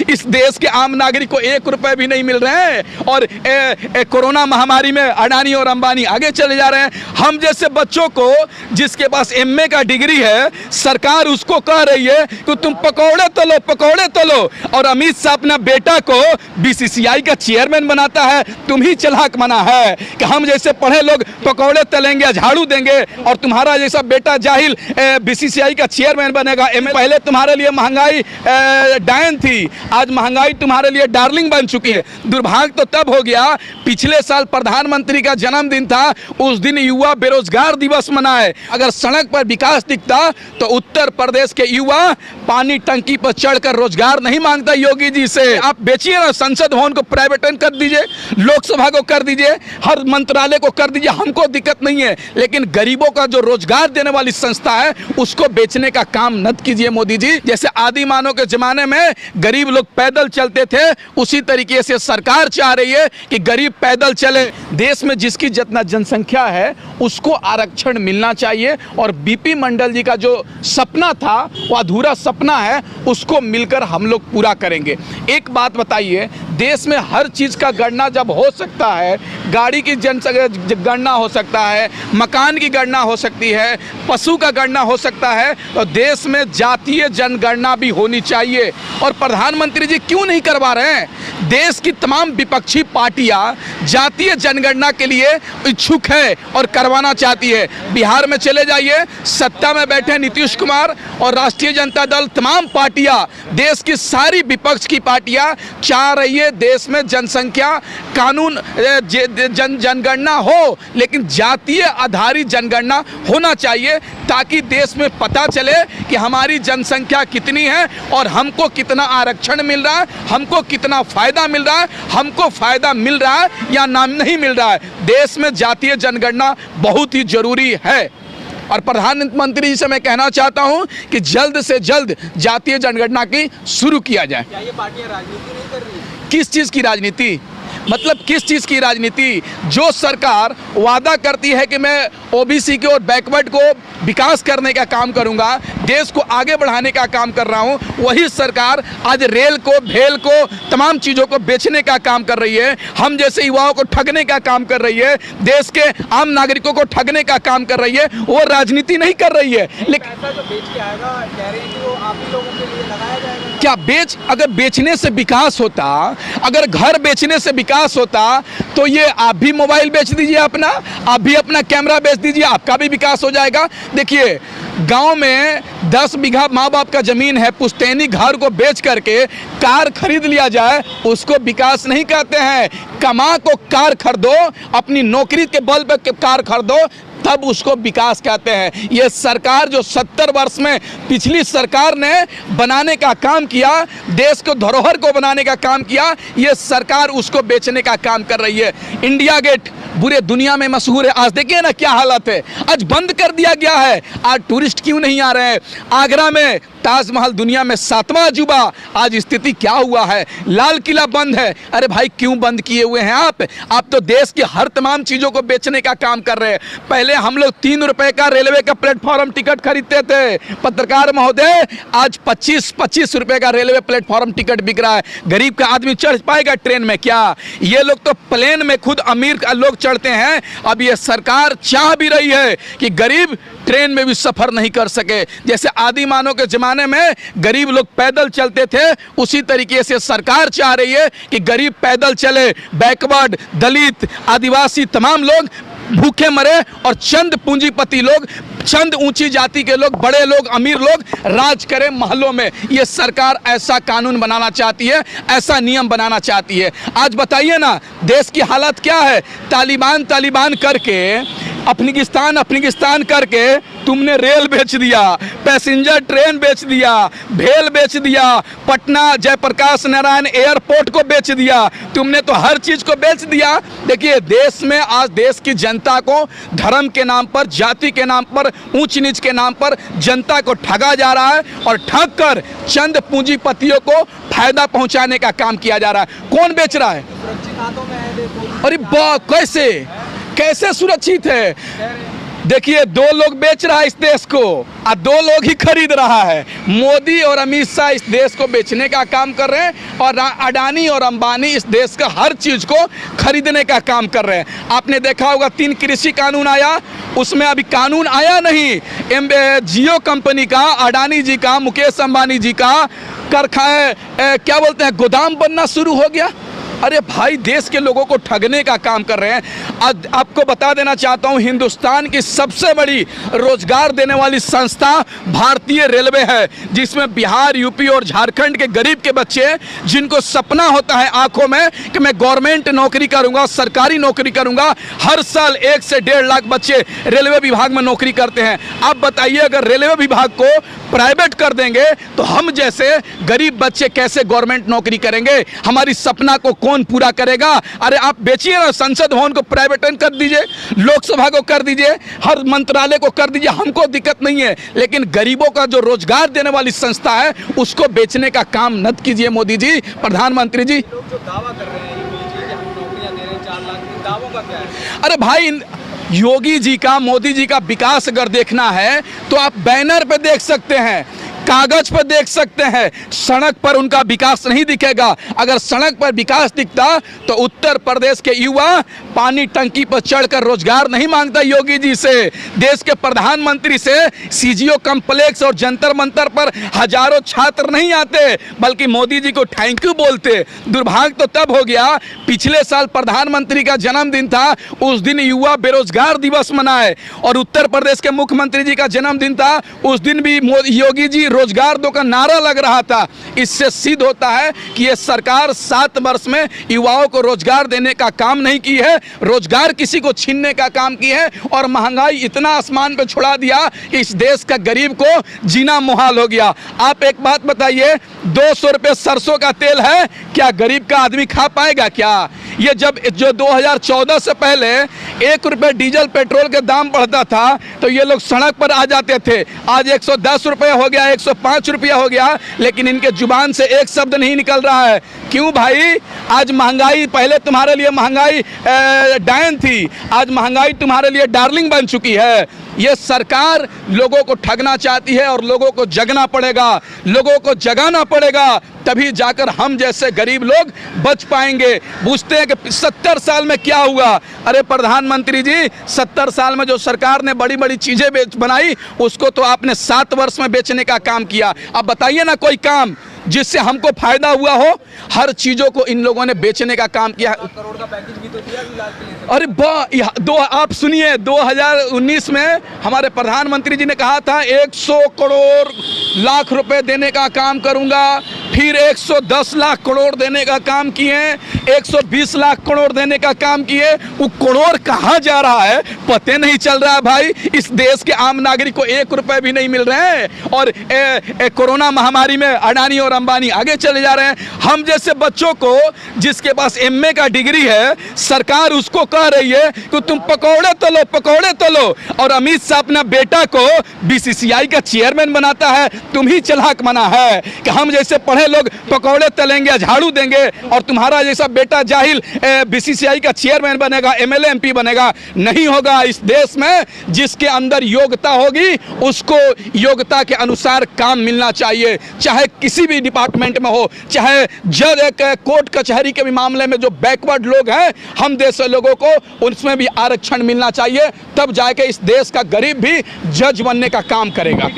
इस देश के आम नागरिक को 1 रुपए भी नहीं मिल रहे हैं और कोरोना महामारी में अडानी और अंबानी आगे चले जा रहे हैं। हम जैसे बच्चों को जिसके पास एमए का डिग्री है, सरकार उसको कह रही है कि तुम पकौड़े तलो और अमित शाह अपना बेटा को बीसीसीआई का चेयरमैन बनाता है। तुम ही चालाक बना है कि हम जैसे पढ़े लोग पकौड़े तलेंगे, झाड़ू देंगे और तुम्हारा जैसा बेटा जाहिल बीसीसीआई का चेयरमैन बनेगा। पहले तुम्हारे लिए महंगाई डायन थी, आज महंगाई तुम्हारे लिए डार्लिंग बन चुकी है। दुर्भाग्य तो तब हो गया, पिछले साल प्रधानमंत्री का जन्मदिन था, उस दिन युवा बेरोजगार दिवस मनाए। अगर सड़क पर विकास दिखता तो उत्तर प्रदेश के युवा पानी टंकी पर चढ़कर रोजगार नहीं मांगता योगी जी से। आप बेचिए ना, संसद भवन को प्राइवेटाइज कर दीजिए, लोकसभा को कर दीजिए, हर मंत्रालय को कर दीजिए, हमको दिक्कत नहीं है, लेकिन गरीबों का जो रोजगार देने वाली संस्था है उसको बेचने का काम मत कीजिए मोदी जी। जैसे आदि मानव के जमाने में गरीब लोग पैदल चलते थे, उसी तरीके से सरकार चाह रही है कि गरीब पैदल चले। देश में जिसकी जितना जनसंख्या है उसको आरक्षण मिलना चाहिए और बीपी मंडल जी का जो सपना था वो अधूरा सपना है, उसको मिलकर हम लोग पूरा करेंगे। एक बात बताइए, देश में हर चीज़ का गणना जब हो सकता है, गाड़ी की गणना हो सकता है, मकान की गणना हो सकती है, पशु का गणना हो सकता है, तो देश में जातीय जनगणना भी होनी चाहिए। और प्रधानमंत्री जी क्यों नहीं करवा रहे हैं? देश की तमाम विपक्षी पार्टियां जातीय जनगणना के लिए इच्छुक है और करवाना चाहती है। बिहार में चले जाइए, सत्ता में बैठे नीतीश कुमार और राष्ट्रीय जनता दल, तमाम पार्टियां, देश की सारी विपक्ष की पार्टियां चाह रही है देश में जनसंख्या कानून जनगणना हो, लेकिन जातीय आधारित जनगणना होना चाहिए ताकि देश में पता चले कि हमारी जनसंख्या कितनी है और हमको कितना आरक्षण मिल रहा है, हमको कितना फायदा मिल रहा है, हमको फायदा मिल रहा है या नाम नहीं मिल रहा है। देश में जातीय जनगणना बहुत ही जरूरी है और प्रधानमंत्री जी से मैं कहना चाहता हूं कि जल्द से जल्द जातीय जनगणना की शुरू किया जाए। क्या ये पार्टियां राजनीति नहीं कर रही है? किस चीज़ की राजनीति? मतलब किस चीज़ की राजनीति? जो सरकार वादा करती है कि मैं ओबीसी के और बैकवर्ड को विकास करने का काम करूंगा, देश को आगे बढ़ाने का काम कर रहा हूं, वही सरकार आज रेल को, भेल को, तमाम चीज़ों को बेचने का काम कर रही है, हम जैसे युवाओं को ठगने का काम कर रही है, देश के आम नागरिकों को ठगने का काम कर रही है। वो राजनीति नहीं कर रही है। लेकिन पैसा जो बेच के आएगा, कह रहे हैं कि वो आप ही लोगों के लिए लगाया जाएगा। क्या अगर बेचने से विकास होता, अगर घर बेचने से विकास होता तो ये आप भी मोबाइल बेच दीजिए अपना, आप भी अपना कैमरा बेच दीजिए, आपका भी विकास हो जाएगा। देखिए, गांव में 10 बीघा माँ बाप का जमीन है, पुश्तैनी घर को बेच करके कार खरीद लिया जाए, उसको विकास नहीं कहते हैं। कमा को कार खरीदो, अपनी नौकरी के बल पर कार खरीदो, तब उसको विकास कहते हैं। ये सरकार जो 70 वर्ष में पिछली सरकार ने बनाने का काम किया, देश को धरोहर को बनाने का काम किया, ये सरकार उसको बेचने का काम कर रही है। इंडिया गेट पूरे दुनिया में मशहूर है, आज देखिए ना क्या हालत है, आज बंद कर दिया गया है। आज टूरिस्ट क्यों नहीं आ रहे हैं? आगरा में ताजमहल दुनिया में 7वां अजूबा, आज स्थिति क्या हुआ है? लाल किला बंद है। अरे भाई, क्यों बंद किए हुए हैं आप तो देश की हर तमाम चीज़ों को बेचने का काम कर रहे हैं। पहले हम लोग 3 रुपए का रेलवे का प्लेटफॉर्म टिकट खरीदते थे, पत्रकार महोदय, आज 25 रुपए का रेलवे प्लेटफॉर्म टिकट बिक रहा है। गरीब का आदमी चढ़ पाएगा ट्रेन में क्या? ये लोग तो प्लेन में खुद अमीर लोग चढ़ते हैं। अब ये सरकार चाह भी रही है कि गरीब ट्रेन में भी सफर नहीं कर सके। जैसे आदि मानव के जमाने में गरीब लोग पैदल चलते थे, उसी तरीके से सरकार चाह रही है कि गरीब पैदल चले, बैकवर्ड, दलित, आदिवासी तमाम लोग भूखे मरे और चंद पूंजीपति लोग, चंद ऊंची जाति के लोग, बड़े लोग, अमीर लोग राज करें महलों में। ये सरकार ऐसा कानून बनाना चाहती है, ऐसा नियम बनाना चाहती है। आज बताइए ना, देश की हालत क्या है? तालिबान करके, अफगानिस्तान करके तुमने रेल बेच दिया, पैसेंजर ट्रेन बेच दिया, भेल बेच दिया, पटना जयप्रकाश नारायण एयरपोर्ट को बेच दिया, तुमने तो हर चीज़ को बेच दिया। देखिए, देश में आज देश की जनता को धर्म के नाम पर, जाति के नाम पर, ऊंच नीच के नाम पर जनता को ठगा जा रहा है और ठग कर चंद पूंजीपतियों को फायदा पहुंचाने का काम किया जा रहा है। कौन बेच रहा है? सुरक्षित हाथों में है। अरे कैसे सुरक्षित है? देखिए, दो लोग बेच रहा है इस देश को और दो लोग ही खरीद रहा है। मोदी और अमित शाह इस देश को बेचने का काम कर रहे हैं और अडानी और अंबानी इस देश का हर चीज़ को खरीदने का काम कर रहे हैं। आपने देखा होगा 3 कृषि कानून आया, उसमें अभी कानून आया नहीं। जियो कंपनी का, अडानी जी का, मुकेश अंबानी जी का क्या बोलते हैं, गोदाम बनना शुरू हो गया। अरे भाई, देश के लोगों को ठगने का काम कर रहे हैं। आज आपको बता देना चाहता हूं, हिंदुस्तान की सबसे बड़ी रोजगार देने वाली संस्था भारतीय रेलवे है, जिसमें बिहार, यूपी और झारखंड के गरीब के बच्चे, जिनको सपना होता है आंखों में कि मैं गवर्नमेंट नौकरी करूंगा, सरकारी नौकरी करूंगा, हर साल 1 से 1.5 लाख बच्चे रेलवे विभाग में नौकरी करते हैं। आप बताइए, अगर रेलवे विभाग को प्राइवेट कर देंगे तो हम जैसे गरीब बच्चे कैसे गवर्नमेंट नौकरी करेंगे? हमारी सपना को कौन पूरा करेगा? अरे आप बेचिए ना, संसद भवन को प्राइवेटाइज कर दीजिए, लोकसभा को कर दीजिए, हर मंत्रालय को कर दीजिए, हमको दिक्कत नहीं है। लेकिन गरीबों का जो रोजगार देने वाली संस्था है उसको बेचने का काम मत कीजिए मोदी जी, प्रधानमंत्री जी। लोग जो दावा कर रहे हैं कि हम नौकरियां दे रहे हैं 4 लाख की, दावों का क्या है? अरे भाई, योगी जी का, मोदी जी का विकास अगर देखना है तो आप बैनर पे देख सकते हैं, कागज पर देख सकते हैं, सड़क पर उनका विकास नहीं दिखेगा। अगर सड़क पर विकास दिखता तो उत्तर प्रदेश के युवा पानी टंकी पर चढ़कर रोजगार नहीं मांगता योगी जी से, देश के प्रधानमंत्री से सीजीओ कॉम्प्लेक्स और जंतर मंतर पर हजारों छात्र नहीं आते, बल्कि मोदी जी को थैंक यू बोलते। दुर्भाग्य तो तब हो गया, पिछले साल प्रधानमंत्री का जन्मदिन था, उस दिन युवा बेरोजगार दिवस मनाए, और उत्तर प्रदेश के मुख्यमंत्री जी का जन्मदिन था, उस दिन भी योगी जी रोजगार दो का नारा लग रहा था। इससे सिद्ध होता है कि ये सरकार 7 वर्ष में युवाओं को रोजगार देने का काम नहीं की है, रोजगार किसी को छीनने का काम की है, और महंगाई इतना आसमान पे छुड़ा दिया कि इस देश का गरीब को जीना मुहाल हो गया। आप एक बात बताइए, 200 रुपये सरसों का तेल है, क्या गरीब का आदमी खा पाएगा क्या? ये जो 2014 से पहले 1 रुपये डीजल पेट्रोल के दाम बढ़ता था तो ये लोग सड़क पर आ जाते थे। आज 110 रुपये हो गया, 105 रुपया हो गया, लेकिन इनके जुबान से एक शब्द नहीं निकल रहा है। क्यों भाई? आज महंगाई, पहले तुम्हारे लिए महंगाई डायन थी, आज महंगाई तुम्हारे लिए डार्लिंग बन चुकी है। ये सरकार लोगों को ठगना चाहती है और लोगों को जगना पड़ेगा, लोगों को जगाना पड़ेगा, तभी जाकर हम जैसे गरीब लोग बच पाएंगे। पूछते हैं कि 70 साल में क्या हुआ? अरे प्रधानमंत्री जी, 70 साल में जो सरकार ने बड़ी बड़ी चीजें बनाई, उसको तो आपने 7 वर्ष में बेचने का काम किया। अब बताइए ना कोई काम जिससे हमको फायदा हुआ हो। हर चीजों को इन लोगों ने बेचने का काम किया। 1 करोड़ का पैकेज भी तो दिया इलाज के लिए। अरे आप सुनिए, 2019 में हमारे प्रधानमंत्री जी ने कहा था 100 करोड़ लाख रुपए देने का काम करूंगा, फिर 110 लाख करोड़ देने का काम किए, 120 लाख करोड़ देने का काम किए। वो करोड़ कहाँ जा रहा है पते नहीं चल रहा है भाई। इस देश के आम नागरिक को 1 रुपए भी नहीं मिल रहे हैं, और कोरोना महामारी में अडानी और अंबानी आगे चले जा रहे हैं। हम जैसे बच्चों को, जिसके पास एमए का डिग्री है, सरकार उसको कह रही है कि तुम पकौड़े तलो, पकौड़े तलो, और अमित शाह अपना बेटा को बीसीसीआई का चेयरमैन बनाता है। तुम ही चालाक बना है कि हम जैसे पढ़े लोग पकौड़े तलेंगे, झाड़ू देंगे, और तुम्हारा जैसा बेटा जाहिल बीसीसीआई का चेयरमैन बनेगा, एमएलए एमपी बनेगा। नहीं होगा। इस देश में जिसके अंदर योग्यता होगी उसको योग्यता के अनुसार काम मिलना चाहिए, चाहे किसी भी डिपार्टमेंट में हो, चाहे जज, कोर्ट कचहरी के भी मामले में जो बैकवर्ड लोग हैं, हम जैसे लोगों को उसमें भी आरक्षण मिलना चाहिए। तब जाके इस देश का गरीब भी जज बनने का काम करेगा।